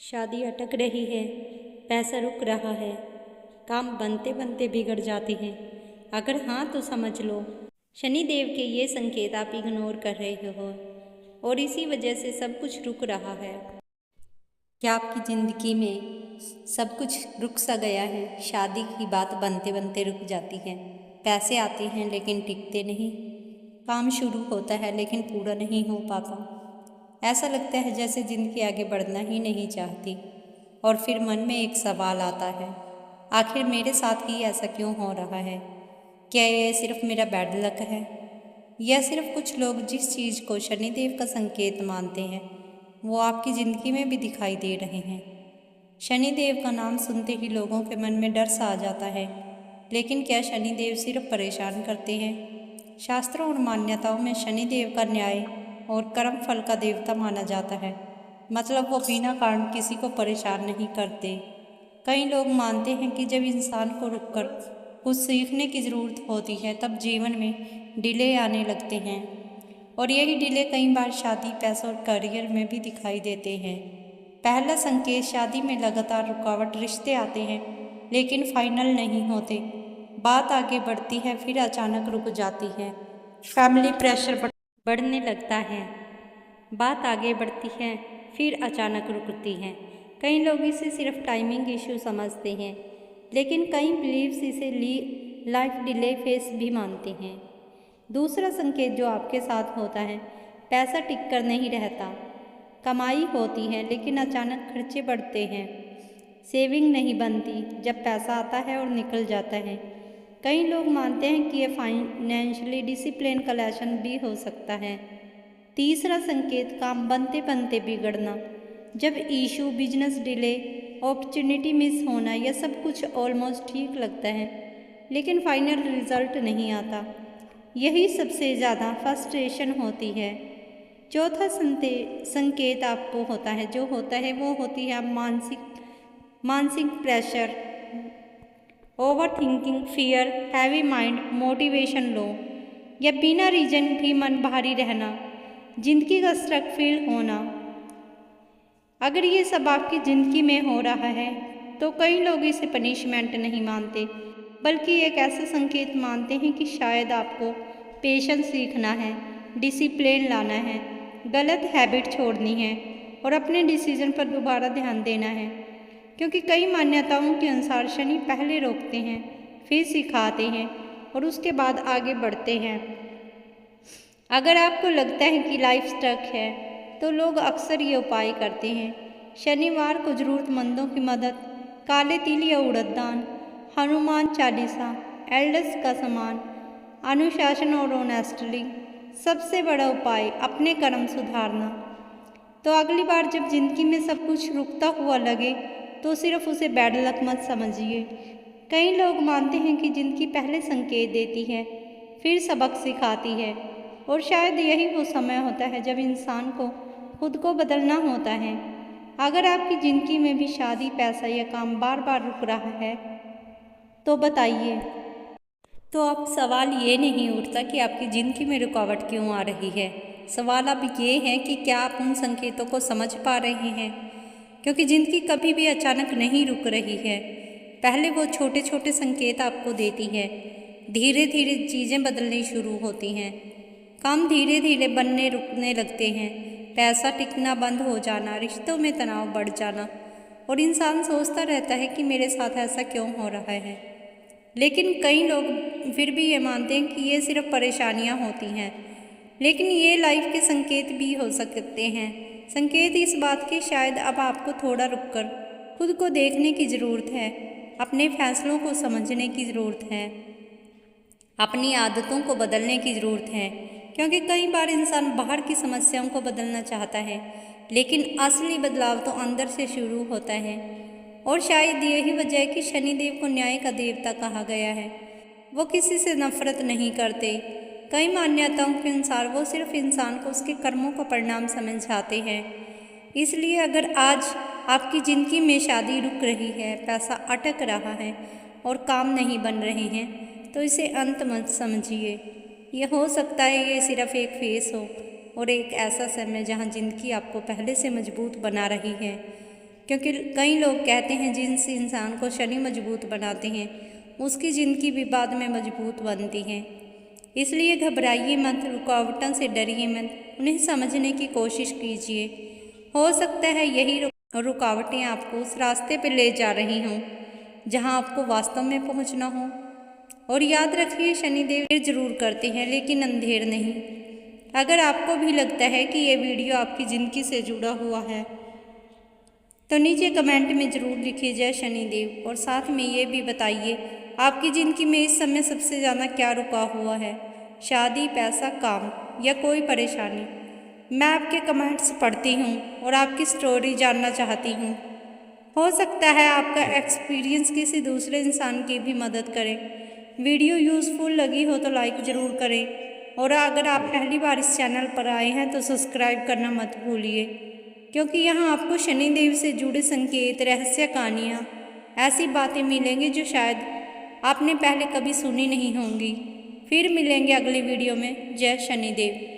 शादी अटक रही है, पैसा रुक रहा है, काम बनते बनते बिगड़ जाते हैं। अगर हाँ तो समझ लो, शनिदेव के ये संकेत आप इग्नोर कर रहे हो और इसी वजह से सब कुछ रुक रहा है। क्या आपकी ज़िंदगी में सब कुछ रुक सा गया है? शादी की बात बनते बनते रुक जाती है, पैसे आते हैं लेकिन टिकते नहीं, काम शुरू होता है लेकिन पूरा नहीं हो पाता। ऐसा लगता है जैसे ज़िंदगी आगे बढ़ना ही नहीं चाहती। और फिर मन में एक सवाल आता है, आखिर मेरे साथ ही ऐसा क्यों हो रहा है? क्या ये सिर्फ मेरा बैड लक है, या सिर्फ कुछ लोग जिस चीज़ को शनिदेव का संकेत मानते हैं वो आपकी ज़िंदगी में भी दिखाई दे रहे हैं? शनिदेव का नाम सुनते ही लोगों के मन में डर सा आ जाता है, लेकिन क्या शनिदेव सिर्फ परेशान करते हैं? शास्त्रों और मान्यताओं में शनिदेव का न्याय और कर्म फल का देवता माना जाता है। मतलब वो बिना कारण किसी को परेशान नहीं करते। कई लोग मानते हैं कि जब इंसान को रुककर कुछ सीखने की ज़रूरत होती है तब जीवन में डिले आने लगते हैं, और यही डिले कई बार शादी, पैसों और करियर में भी दिखाई देते हैं। पहला संकेत, शादी में लगातार रुकावट, रिश्ते आते हैं लेकिन फाइनल नहीं होते, बात आगे बढ़ती है फिर अचानक रुक जाती है, फैमिली प्रेशर बढ़ने लगता है, बात आगे बढ़ती है फिर अचानक रुकती है। कई लोग इसे सिर्फ टाइमिंग इशू समझते हैं, लेकिन कई बिलीव्स इसे लाइफ डिले फेस भी मानते हैं। दूसरा संकेत जो आपके साथ होता है, पैसा टिक कर नहीं रहता। कमाई होती है लेकिन अचानक खर्चे बढ़ते हैं, सेविंग नहीं बनती, जब पैसा आता है और निकल जाता है। कई लोग मानते हैं कि यह फाइनेंशियली डिसिप्लिन का लक्षण भी हो सकता है। तीसरा संकेत, काम बनते बनते बिगड़ना। जब issue, business delay, opportunity miss होना, यह सब कुछ ऑलमोस्ट ठीक लगता है लेकिन फाइनल रिजल्ट नहीं आता, यही सबसे ज़्यादा फ्रस्ट्रेशन होती है। चौथा संकेत आपको होता है, जो होता है वो होती है मानसिक pressure, over thinking, fear, heavy mind, motivation low, या बिना रीजन भी मन भारी रहना, जिंदगी का स्ट्रक फील होना। अगर ये सब आपकी ज़िंदगी में हो रहा है तो कई लोग इसे पनिशमेंट नहीं मानते, बल्कि एक ऐसा संकेत मानते हैं कि शायद आपको पेशेंस सीखना है, डिसिप्लिन लाना है, गलत हैबिट छोड़नी है और अपने डिसीजन पर दोबारा ध्यान देना है। क्योंकि कई मान्यताओं के अनुसार शनि पहले रोकते हैं, फिर सिखाते हैं और उसके बाद आगे बढ़ते हैं। अगर आपको लगता है कि लाइफ स्टक है तो लोग अक्सर ये उपाय करते हैं। शनिवार को ज़रूरतमंदों की मदद, काले तिल या उड़द दान, हनुमान चालीसा, एल्डर्स का सम्मान, अनुशासन और ऑनेस्टली। सबसे बड़ा उपाय, अपने कर्म सुधारना। तो अगली बार जब ज़िंदगी में सब कुछ रुकता हुआ लगे तो सिर्फ उसे बैड लक मत समझिए। कई लोग मानते हैं कि ज़िंदगी पहले संकेत देती है, फिर सबक सिखाती है, और शायद यही वो समय होता है जब इंसान को खुद को बदलना होता है। अगर आपकी ज़िंदगी में भी शादी, पैसा या काम बार बार रुक रहा है तो बताइए। तो अब सवाल ये नहीं उठता कि आपकी ज़िंदगी में रुकावट क्यों आ रही है, सवाल अब ये है कि क्या आप उन संकेतों को समझ पा रहे हैं? क्योंकि ज़िंदगी कभी भी अचानक नहीं रुक रही है, पहले वो छोटे छोटे संकेत आपको देती है, धीरे धीरे चीज़ें बदलनी शुरू होती हैं, काम धीरे धीरे बनने रुकने लगते हैं, पैसा टिकना बंद हो जाना, रिश्तों में तनाव बढ़ जाना, और इंसान सोचता रहता है कि मेरे साथ ऐसा क्यों हो रहा है। लेकिन कई लोग फिर भी ये मानते हैं कि ये सिर्फ परेशानियां होती हैं, लेकिन ये लाइफ के संकेत भी हो सकते हैं। संकेत इस बात के, शायद अब आपको थोड़ा रुककर खुद को देखने की ज़रूरत है, अपने फैसलों को समझने की ज़रूरत है, अपनी आदतों को बदलने की ज़रूरत है। क्योंकि कई बार इंसान बाहर की समस्याओं को बदलना चाहता है, लेकिन असली बदलाव तो अंदर से शुरू होता है। और शायद यही वजह है कि शनिदेव को न्याय का देवता कहा गया है। वो किसी से नफरत नहीं करते। कई मान्यताओं के अनुसार वो सिर्फ इंसान को उसके कर्मों का परिणाम समझाते हैं। इसलिए अगर आज आपकी ज़िंदगी में शादी रुक रही है, पैसा अटक रहा है और काम नहीं बन रहे हैं, तो इसे अंत मत समझिए। ये हो सकता है ये सिर्फ एक फेस हो और एक ऐसा समय जहाँ ज़िंदगी आपको पहले से मजबूत बना रही है। क्योंकि कई लोग कहते हैं जिस इंसान को शनि मजबूत बनाते हैं उसकी ज़िंदगी भी बाद में मजबूत बनती है। इसलिए घबराइए मत, रुकावटों से डरिए मत, उन्हें समझने की कोशिश कीजिए। हो सकता है यही रुकावटें आपको उस रास्ते पर ले जा रही हों जहां आपको वास्तव में पहुंचना हो। और याद रखिए, शनिदेव देर जरूर करते हैं लेकिन अंधेर नहीं। अगर आपको भी लगता है कि ये वीडियो आपकी ज़िंदगी से जुड़ा हुआ है तो नीचे कमेंट में ज़रूर लिखिए जय शनिदेव, और साथ में ये भी बताइए आपकी ज़िंदगी में इस समय सबसे ज़्यादा क्या रुका हुआ है, शादी, पैसा, काम या कोई परेशानी। मैं आपके कमेंट्स पढ़ती हूँ और आपकी स्टोरी जानना चाहती हूँ। हो सकता है आपका एक्सपीरियंस किसी दूसरे इंसान की भी मदद करे। वीडियो यूज़फुल लगी हो तो लाइक ज़रूर करें, और अगर आप पहली बार इस चैनल पर आए हैं तो सब्सक्राइब करना मत भूलिए, क्योंकि यहाँ आपको शनिदेव से जुड़े संकेत, रहस्य, कहानियाँ, ऐसी बातें मिलेंगी जो शायद आपने पहले कभी सुनी नहीं होंगी। फिर मिलेंगे अगली वीडियो में। जय शनिदेव।